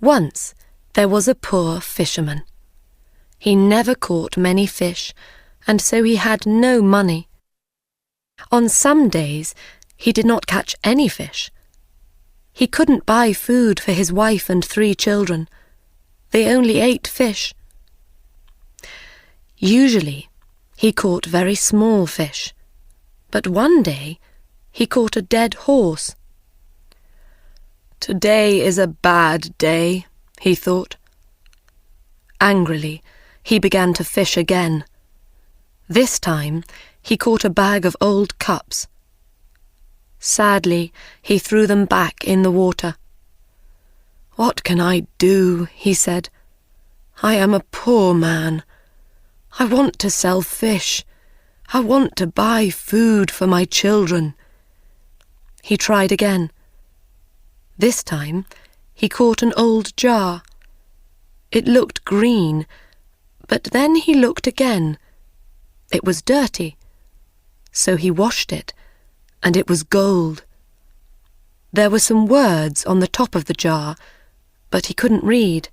Once there was a poor fisherman. He never caught many fish, and so he had no money. On some days he did not catch any fish. He couldn't buy food for his wife and 3 children. They only ate fish. Usually he caught very small fish, but one day he caught a dead horse. "Today is a bad day," he thought. Angrily, he began to fish again. This time he caught a bag of old cups. Sadly, he threw them back in the water. "What can I do?" he said. "I am a poor man. I want to sell fish. I want to buy food for my children." He tried again. This time he caught an old jar. It looked green, but then he looked again. It was dirty. So he washed it, and it was gold. There were some words on the top of the jar, but he couldn't read.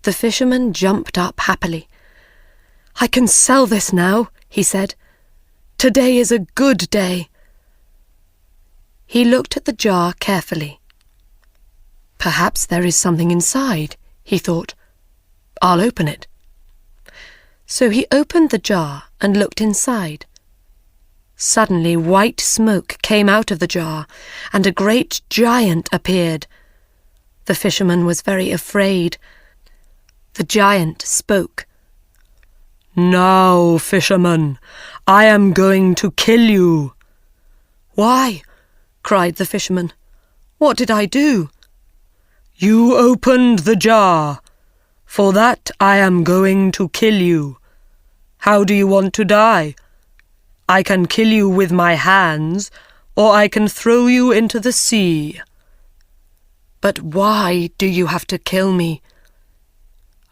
The fisherman jumped up happily. "I can sell this now," he said. "Today is a good day." He looked at the jar carefully. "Perhaps there is something inside," he thought. "I'll open it." So he opened the jar and looked inside. Suddenly white smoke came out of the jar, and a great giant appeared. The fisherman was very afraid. The giant spoke. "Now, fisherman, I am going to kill you." "Why?" cried the fisherman. "What did I do?" "You opened the jar. For that I am going to kill you. How do you want to die? I can kill you with my hands, or I can throw you into the sea." "But why do you have to kill me?"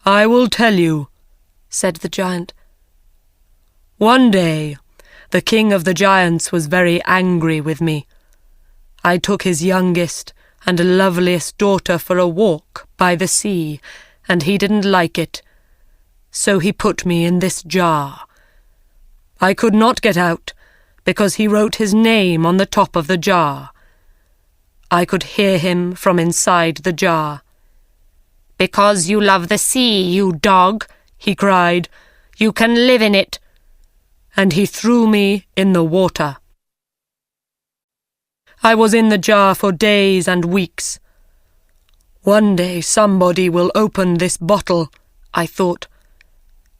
"I will tell you," said the giant. "One day, the king of the giants was very angry with me. I took his youngest and loveliest daughter for a walk by the sea, and he didn't like it. So he put me in this jar. I could not get out, because he wrote his name on the top of the jar. I could hear him from inside the jar. "Because you love the sea, you dog," he cried, "you can live in it." And he threw me in the water. I was in the jar for days and weeks. One day somebody will open this bottle, I thought,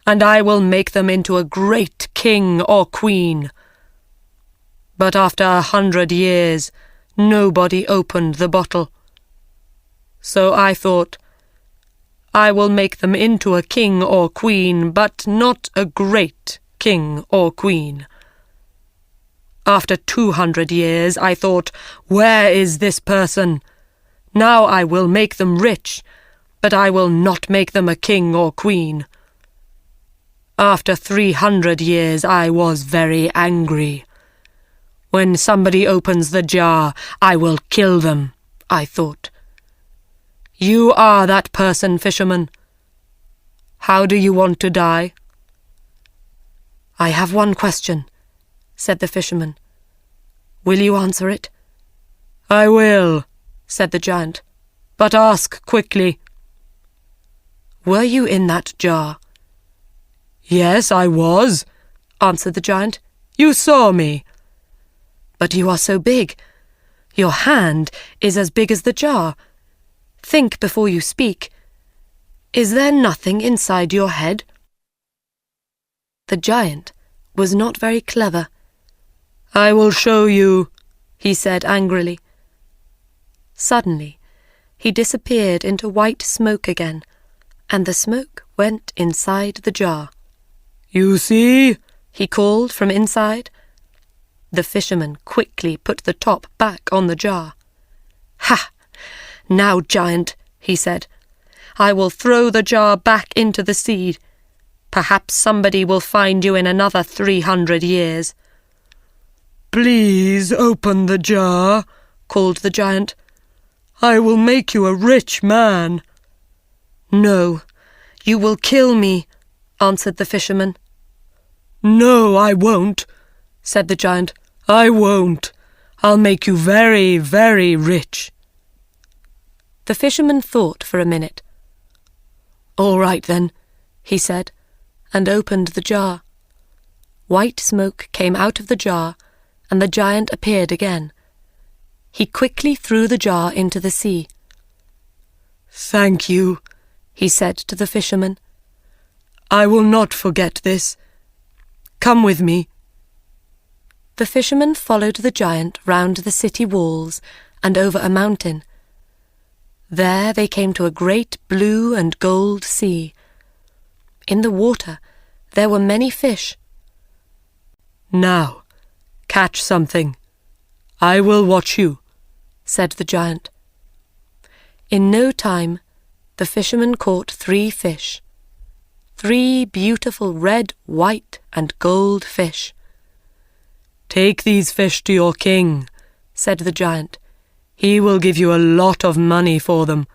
and I will make them into a great king or queen. But after 100 years, nobody opened the bottle. So I thought, I will make them into a king or queen, but not a great king or queen. After 200 years, I thought, where is this person? Now I will make them rich, but I will not make them a king or queen. After 300 years, I was very angry. When somebody opens the jar, I will kill them, I thought. You are that person, fisherman. How do you want to die? I have one question, said the fisherman. Will you answer it? I will, said the giant, but ask quickly. Were you in that jar? Yes, I was, answered the giant. You saw me. But you are so big. Your hand is as big as the jar. Think before you speak. Is there nothing inside your head? The giant was not very clever. I will show you, he said angrily. Suddenly, he disappeared into white smoke again, and the smoke went inside the jar. You see, he called from inside. The fisherman quickly put the top back on the jar. Ha! Now, giant, he said, I will throw the jar back into the sea. Perhaps somebody will find you in another 300 years. Please open the jar, called the giant. I will make you a rich man." "No, you will kill me," answered the fisherman. "No, I won't," said the giant. "I won't. I'll make you very, very rich." The fisherman thought for a minute. "All right then," he said, and opened the jar. White smoke came out of the jar, and the giant appeared again. He quickly threw the jar into the sea. "Thank you," he said to the fisherman. "I will not forget this. Come with me." The fisherman followed the giant round the city walls and over a mountain. There they came to a great blue and gold sea. In the water there were many fish. "Now, catch something. I will watch you," said the giant. In no time, the fisherman caught 3 fish. 3 beautiful red, white, and gold fish. "Take these fish to your king," said the giant. "He will give you a lot of money for them."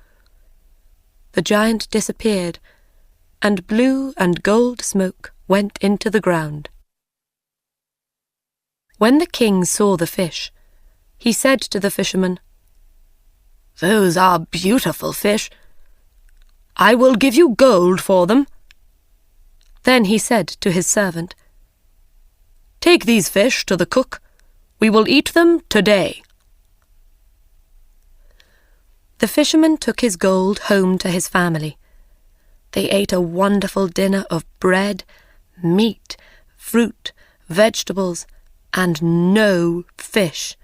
The giant disappeared, and blue and gold smoke went into the ground. When the king saw the fish, he said to the fisherman, "Those are beautiful fish. I will give you gold for them." Then he said to his servant, "Take these fish to the cook. We will eat them today." The fisherman took his gold home to his family. They ate a wonderful dinner of bread, meat, fruit, vegetables, and no fish.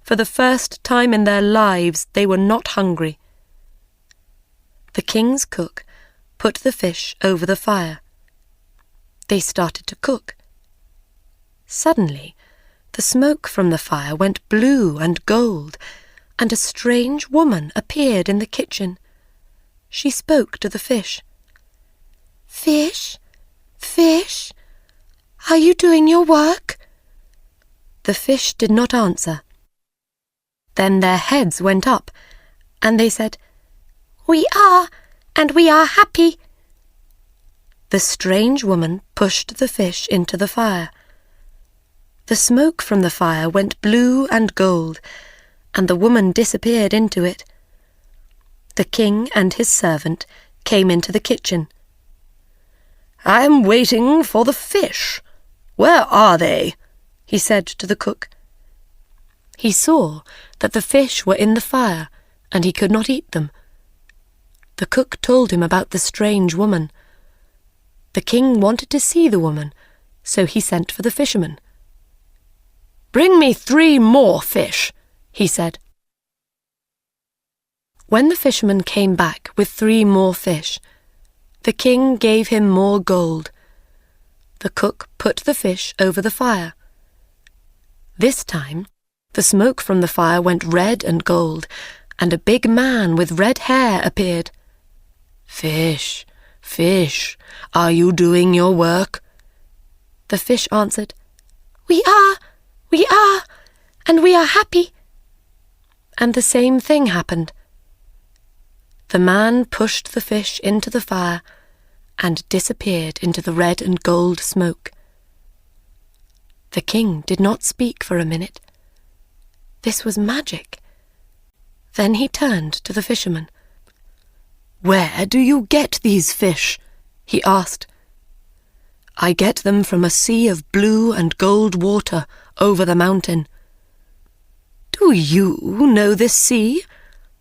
For the first time in their lives they were not hungry. The king's cook put the fish over the fire. They started to cook. Suddenly, the smoke from the fire went blue and gold, and a strange woman appeared in the kitchen. She spoke to the fish. "Fish, fish, are you doing your work?" The fish did not answer. Then their heads went up, and they said, "We are, and we are happy." The strange woman pushed the fish into the fire. The smoke from the fire went blue and gold, and the woman disappeared into it. The king and his servant came into the kitchen. "I am waiting for the fish. Where are they?" he said to the cook. He saw that the fish were in the fire, and he could not eat them. The cook told him about the strange woman. The king wanted to see the woman, so he sent for the fisherman. "Bring me 3 more fish," he said. When the fisherman came back with 3 more fish, the king gave him more gold. The cook put the fish over the fire. This time, the smoke from the fire went red and gold, and a big man with red hair appeared. "Fish, fish, are you doing your work?" The fish answered, we are, and we are happy." And the same thing happened. The man pushed the fish into the fire and disappeared into the red and gold smoke. The king did not speak for a minute. This was magic. Then he turned to the fisherman. "Where do you get these fish?" he asked. "I get them from a sea of blue and gold water over the mountain." "Do you know this sea?"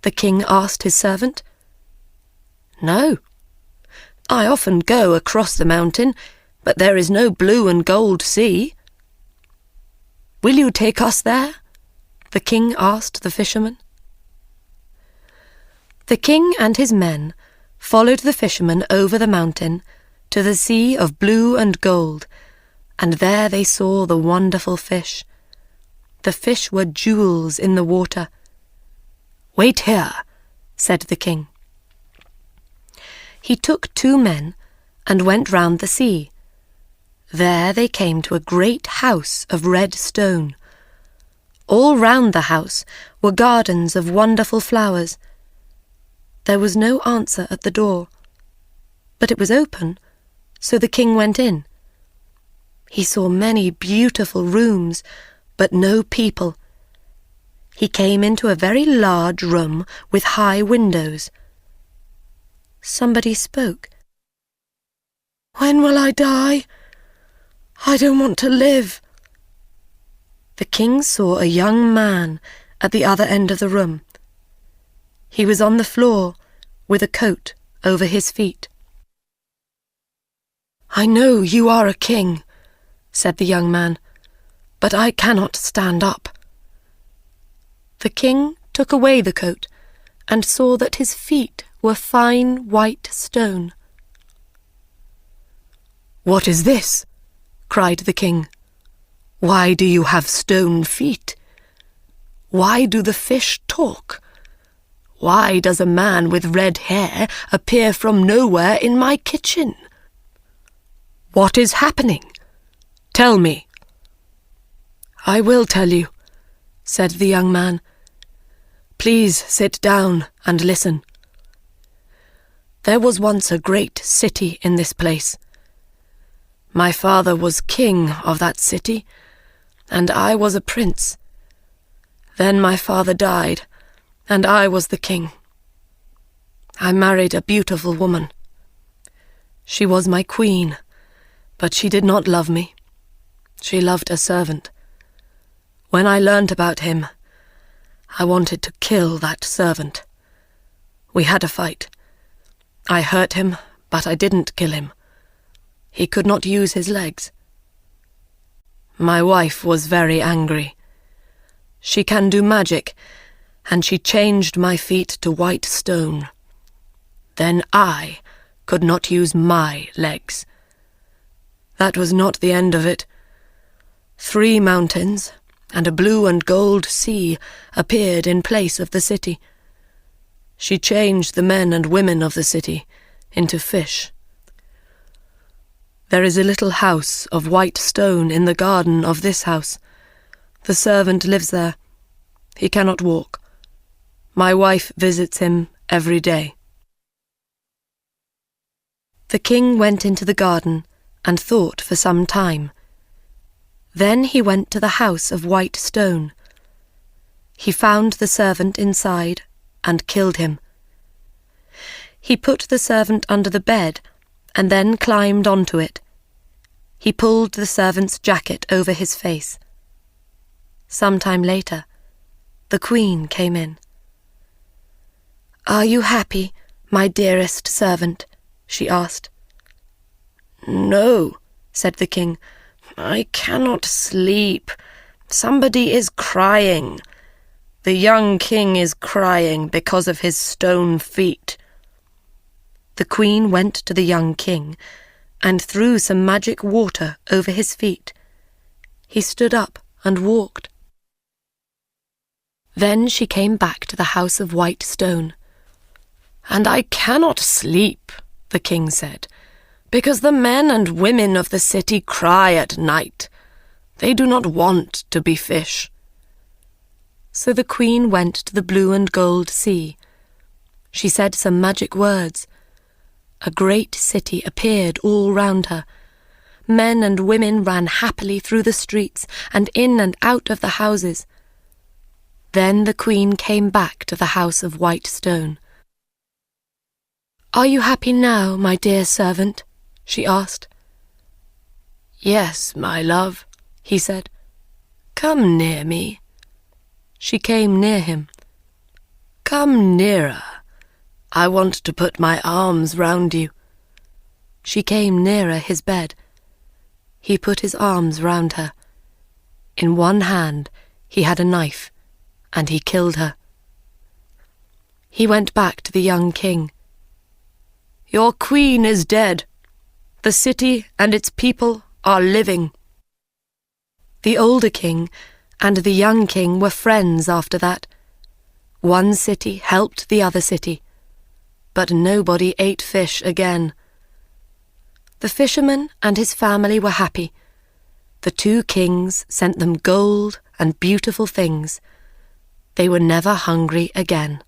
the king asked his servant. "No. I often go across the mountain, but there is no blue and gold sea." "Will you take us there?" the king asked the fisherman. The king and his men followed the fisherman over the mountain to the sea of blue and gold, and there they saw the wonderful fish. The fish were jewels in the water. "Wait here," said the king. He took 2 men and went round the sea. There they came to a great house of red stone. All round the house were gardens of wonderful flowers. There was no answer at the door, but it was open, so the king went in. He saw many beautiful rooms, but no people. He came into a very large room with high windows. Somebody spoke. "When will I die? I don't want to live." The king saw a young man at the other end of the room. He was on the floor with a coat over his feet. "I know you are a king," said the young man, "but I cannot stand up." The king took away the coat and saw that his feet were fine white stone. "What is this?" cried the king. "Why do you have stone feet? Why do the fish talk? Why does a man with red hair appear from nowhere in my kitchen? What is happening? Tell me." "I will tell you," said the young man. "Please sit down and listen. There was once a great city in this place. My father was king of that city, and I was a prince. Then my father died, and I was the king. I married a beautiful woman. She was my queen, but she did not love me. She loved a servant. When I learned about him, I wanted to kill that servant. We had a fight. I hurt him, but I didn't kill him. He could not use his legs. My wife was very angry. She can do magic, and she changed my feet to white stone. Then I could not use my legs. That was not the end of it. 3 mountains and a blue and gold sea appeared in place of the city. She changed the men and women of the city into fish. There is a little house of white stone in the garden of this house. The servant lives there. He cannot walk. My wife visits him every day." The king went into the garden and thought for some time. Then he went to the house of white stone. He found the servant inside and killed him. He put the servant under the bed and then climbed onto it. He pulled the servant's jacket over his face. Some time later, the queen came in. "Are you happy, my dearest servant?" she asked. "No," said the king. "I cannot sleep. Somebody is crying. The young king is crying because of his stone feet." The queen went to the young king and threw some magic water over his feet. He stood up and walked. Then she came back to the house of white stone. "And I cannot sleep," the king said, "because the men and women of the city cry at night. They do not want to be fish." So the queen went to the blue and gold sea. She said some magic words. A great city appeared all round her. Men and women ran happily through the streets and in and out of the houses. Then the queen came back to the house of white stone. "Are you happy now, my dear servant?" she asked. "Yes, my love," he said. "Come near me." She came near him. "Come nearer. I want to put my arms round you." She came nearer his bed. He put his arms round her. In one hand he had a knife, and he killed her. He went back to the young king. "Your queen is dead. The city and its people are living." The older king and the young king were friends after that. One city helped the other city, but nobody ate fish again. The fisherman and his family were happy. The 2 kings sent them gold and beautiful things, they were never hungry again.